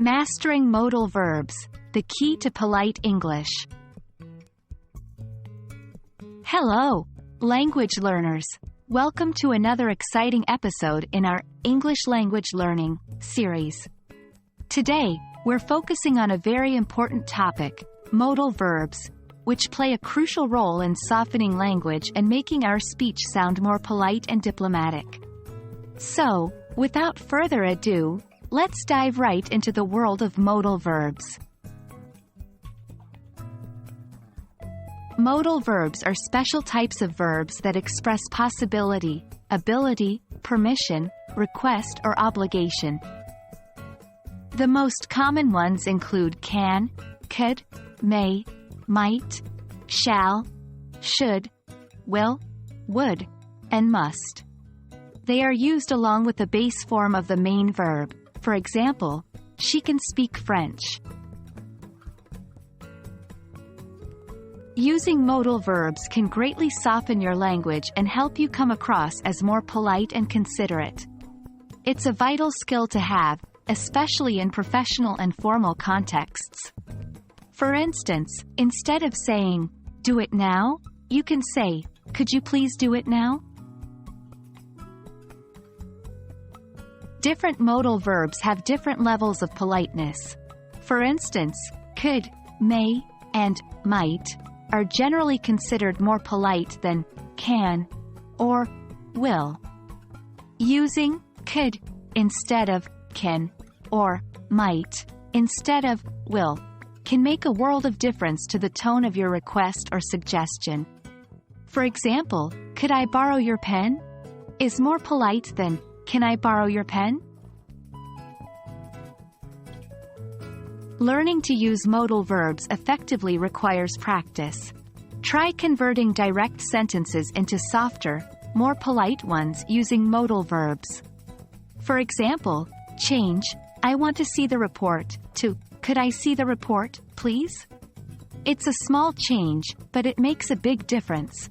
Mastering modal verbs, the key to polite English. Hello, language learners. Welcome to another exciting episode in our English language learning series. Today, we're focusing on a very important topic, modal verbs, which play a crucial role in softening language and making our speech sound more polite and diplomatic. So, without further ado, let's dive right into the world of modal verbs. Modal verbs are special types of verbs that express possibility, ability, permission, request, or obligation. The most common ones include can, could, may, might, shall, should, will, would, and must. They are used along with the base form of the main verb. For example, she can speak French. Using modal verbs can greatly soften your language and help you come across as more polite and considerate. It's a vital skill to have, especially in professional and formal contexts. For instance, instead of saying, "Do it now," you can say, "Could you please do it now?" Different modal verbs have different levels of politeness. For instance, could, may, and might are generally considered more polite than can or will. Using could instead of can or might instead of will can make a world of difference to the tone of your request or suggestion. For example, "Could I borrow your pen?" is more polite than "Can I borrow your pen?" Learning to use modal verbs effectively requires practice. Try converting direct sentences into softer, more polite ones using modal verbs. For example, change "I want to see the report" to "Could I see the report, please?" It's a small change, but it makes a big difference.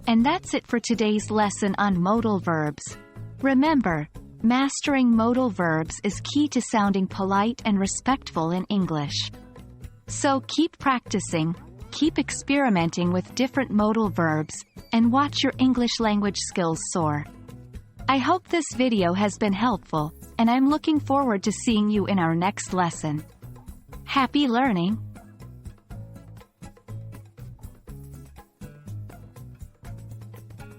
And that's it for today's lesson on modal verbs. Remember, mastering modal verbs is key to sounding polite and respectful in English. So keep practicing, keep experimenting with different modal verbs, and watch your English language skills soar. I hope this video has been helpful, and I'm looking forward to seeing you in our next lesson. Happy learning!